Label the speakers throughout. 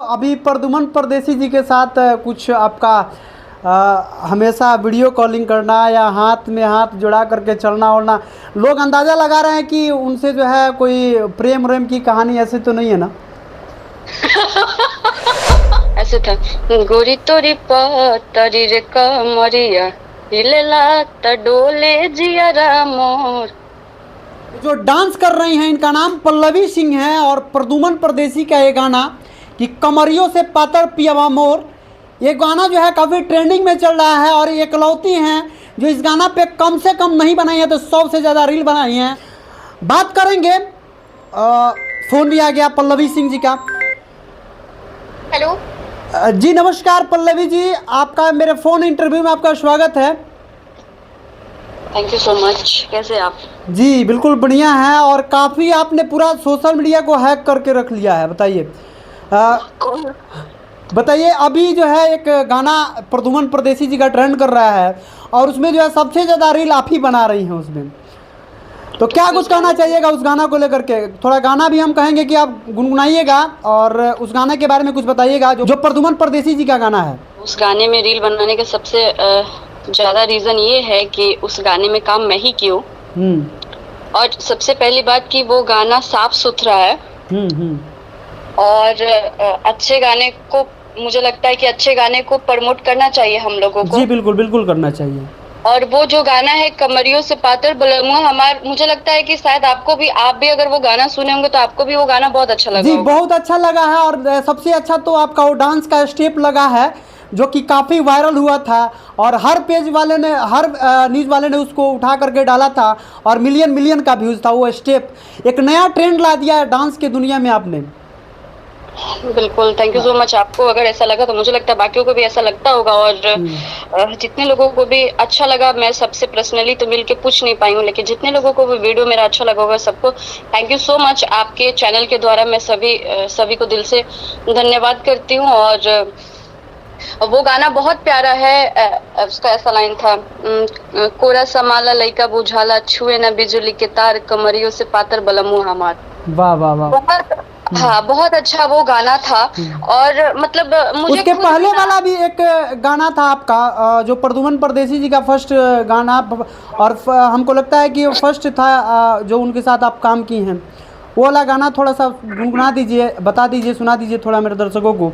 Speaker 1: अभी प्रद्युमन परदेसी जी के साथ कुछ आपका हमेशा वीडियो कॉलिंग करना या हाथ में हाथ जुड़ा करके चलना वलना, लोग अंदाज़ा लगा रहे हैं कि उनसे जो है कोई प्रेम व्रेम की कहानी ऐसे तो नहीं है ना?
Speaker 2: ऐसे था। गोरी तोरी पतरी रे कमरिया हिलेला त डोले जियरा मोर।
Speaker 1: जो डांस कर रही हैं इनका नाम पल्लवी सिंह है और प्रद्युमन परदेसी का ये गाना कि कमरियों से पातर पियवा मोर, ये गाना जो है काफ़ी ट्रेंडिंग में चल रहा है और ये इकलौती हैं जो इस गाना पे कम से कम नहीं बनाई है तो 100 से ज़्यादा रील बनाई हैं। बात करेंगे, फ़ोन भी आ गया पल्लवी सिंह जी का।
Speaker 2: हेलो
Speaker 1: जी नमस्कार पल्लवी जी, आपका मेरे फ़ोन इंटरव्यू में आपका स्वागत है।
Speaker 2: Thank you so much. कैसे आप?
Speaker 1: जी बिल्कुल बढ़िया है और काफ़ी आपने पूरा सोशल मीडिया को हैक करके रख लिया है। बताइए अभी जो है एक गाना प्रद्युमन परदेसी जी का ट्रेंड कर रहा है और उसमें जो है सबसे ज़्यादा रील आप ही बना रही हैं उसमें, तो क्या कुछ कहना चाहिएगा उस गाना को लेकर के? थोड़ा गाना भी हम कहेंगे कि आप गुनगुनाइएगा और उस गाने के बारे में कुछ बताइएगा जो प्रद्युमन परदेसी जी का गाना है।
Speaker 2: उस गाने में रील बनाने का सबसे ज़्यादा रीज़न ये है कि उस गाने में काम मैं ही की हूँ और सबसे पहली बात कि वो गाना साफ सुथरा है और अच्छे गाने को, मुझे लगता है कि अच्छे गाने को प्रमोट करना चाहिए हम लोगों को।
Speaker 1: जी बिल्कुल बिल्कुल करना चाहिए। और
Speaker 2: वो जो गाना है कमरियों से पातर बलमुआ, मुझे लगता है कि शायद आप भी अगर वो गाना सुने होंगे तो आपको भी वो गाना बहुत अच्छा लगा।
Speaker 1: जी बहुत अच्छा लगा है और सबसे अच्छा तो आपका वो डांस का स्टेप लगा है जो कि काफ़ी वायरल हुआ था और हर पेज वाले ने, हर न्यूज़ वाले ने उसको उठा करके डाला था और मिलियन का व्यूज़ था। वो स्टेप एक नया ट्रेंड ला दिया है डांस के दुनिया में आपने।
Speaker 2: बिल्कुल, थैंक यू सो मच। आपको अगर ऐसा लगा तो मुझे लगता है बाकियों को भी ऐसा लगता होगा और जितने लोगों को भी अच्छा लगा, मैं सबसे पर्सनली तो मिलके पूछ नहीं पाई हूँ, लेकिन जितने लोगों को भी वीडियो मेरा अच्छा लगा होगा सबको थैंक यू सो मच। आपके चैनल के द्वारा मैं सभी को दिल से धन्यवाद करती हूँ। और वो गाना बहुत प्यारा है। उसका ऐसा लाइन था, कोरा समाला लइका बुझाला छुए ना बिजली के तार कमरियों से पातर बलमु हमार।
Speaker 1: वाह वाह वाह।
Speaker 2: हाँ बहुत अच्छा वो गाना था। और मतलब मुझे
Speaker 1: उसके पहले वाला भी एक गाना था आपका जो प्रद्युमन परदेसी जी का फर्स्ट गाना, और हमको लगता है कि वो फर्स्ट था जो उनके साथ आप काम की हैं। वो वाला गाना थोड़ा सा गुनगुना दीजिए, बता दीजिए, सुना दीजिए थोड़ा मेरे दर्शकों को।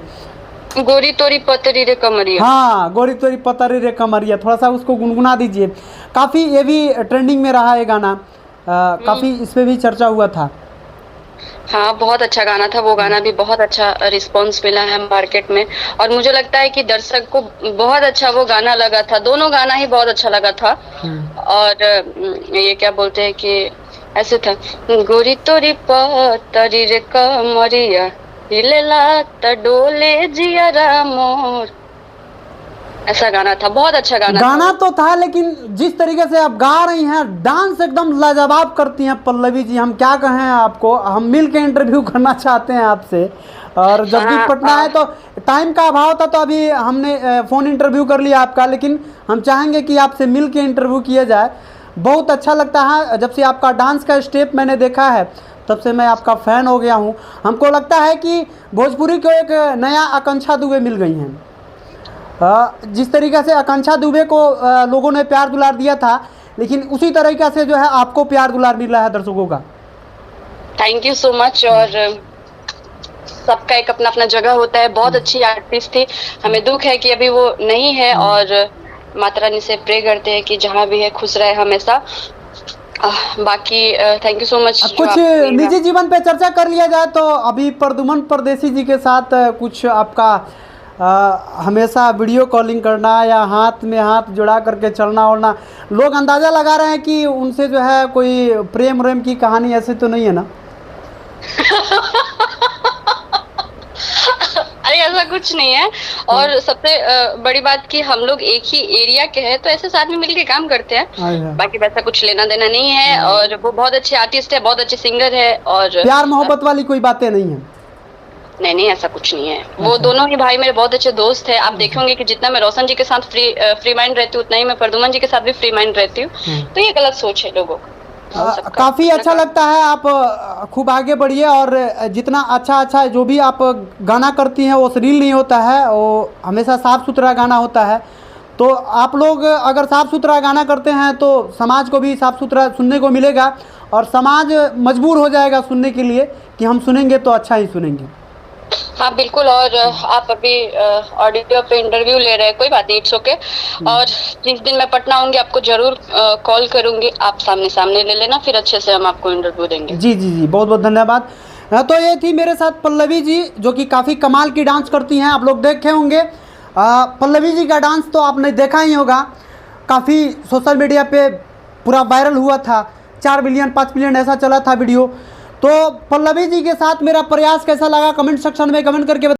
Speaker 2: गोरी तोरी पतरी रे कमरिया।
Speaker 1: हाँ गोरी तोरी पतरी रे कमरिया, थोड़ा सा उसको गुनगुना दीजिए। काफ़ी ये भी ट्रेंडिंग में रहा है गाना, काफ़ी इस पर भी चर्चा हुआ था।
Speaker 2: हाँ बहुत अच्छा गाना था वो गाना भी, बहुत अच्छा रिस्पांस मिला है मार्केट में और मुझे लगता है कि दर्शक को बहुत अच्छा वो गाना लगा था। दोनों गाना ही बहुत अच्छा लगा था। और ये क्या बोलते हैं कि ऐसे था, गोरी तोरी पतरी रे कमरिया हिलेला त डोले जियरा मोर, ऐसा गाना था। बहुत अच्छा गाना
Speaker 1: तो था, लेकिन जिस तरीके से आप गा रही हैं, डांस एकदम लाजवाब करती हैं पल्लवी जी। हम क्या कहें आपको, हम मिल के इंटरव्यू करना चाहते हैं आपसे और जब भी पटना है तो टाइम का अभाव था तो अभी हमने फ़ोन इंटरव्यू कर लिया आपका, लेकिन हम चाहेंगे कि आपसे मिल के इंटरव्यू किया जाए। बहुत अच्छा लगता है, जब से आपका डांस का स्टेप मैंने देखा है तब से मैं आपका फ़ैन हो गया हूँ। हमको लगता है कि भोजपुरी को एक नया आकांक्षा दुबे मिल गई हैं। जिस तरीक़े से आकांक्षा दुबे को लोगों ने प्यार दुलार दिया था, लेकिन उसी तरीक़े से जो है आपको प्यार दुलार मिल रहा है दर्शकों का।
Speaker 2: Thank you so much. और सबका एक अपना अपना जगह होता है। बहुत अच्छी आर्टिस्ट थी, हमें दुख है कि अभी वो नहीं है और माता रानी से प्रे करते हैं कि जहाँ भी है खुश रहे हमेशा। बाकी थैंक यू सो मच।
Speaker 1: कुछ निजी जीवन पे चर्चा कर लिया जाए तो अभी प्रद्युमन परदेसी जी के साथ कुछ आपका हमेशा वीडियो कॉलिंग करना या हाथ में हाथ जुड़ा करके चलना वलना, लोग अंदाज़ा लगा रहे हैं कि उनसे जो है कोई प्रेम व्रेम की कहानी ऐसे तो नहीं है ना?
Speaker 2: अरे ऐसा कुछ नहीं है। और सबसे बड़ी बात कि हम लोग एक ही एरिया के हैं तो ऐसे साथ में मिलके काम करते हैं। बाकी वैसा कुछ लेना देना नहीं है। और वो बहुत अच्छे आर्टिस्ट है, बहुत अच्छे सिंगर है और
Speaker 1: प्यार मोहब्बत वाली कोई बातें नहीं है।
Speaker 2: नहीं ऐसा कुछ नहीं है। वो दोनों ही भाई मेरे बहुत अच्छे दोस्त हैं। आप देखेंगे कि जितना मैं रोशन जी के साथ फ्री माइंड रहती हूँ उतना ही मैं प्रद्युमन जी के साथ भी फ्री माइंड रहती हूँ। तो ये गलत सोच है लोगों को। हो सबका।
Speaker 1: काफ़ी अच्छा लगता है। आप खूब आगे बढ़िए और जितना अच्छा जो भी आप गाना करती हैं वो अश्लील नहीं होता है, वो हमेशा साफ़ सुथरा गाना होता है। तो आप लोग अगर साफ़ सुथरा गाना करते हैं तो समाज को भी साफ़ सुथरा सुनने को मिलेगा और समाज मजबूर हो जाएगा सुनने के लिए कि हम सुनेंगे तो अच्छा ही सुनेंगे।
Speaker 2: हाँ बिल्कुल। और आप अभी ऑडियो पे इंटरव्यू ले रहे हैं, कोई बात नहीं, इट्स ओके। और जिस दिन मैं पटना आऊंगी आपको जरूर कॉल करूंगी, आप सामने सामने ले लेना, फिर अच्छे से हम आपको इंटरव्यू देंगे।
Speaker 1: जी जी जी, बहुत बहुत धन्यवाद। तो ये थी मेरे साथ पल्लवी जी, जो कि काफ़ी कमाल की डांस करती हैं। आप लोग देखे होंगे पल्लवी जी का डांस तो आपने देखा ही होगा, काफ़ी सोशल मीडिया पे पूरा वायरल हुआ था, 4 मिलियन 5 मिलियन ऐसा चला था वीडियो। तो पल्लवी जी के साथ मेरा प्रयास कैसा लगा कमेंट सेक्शन में कमेंट करके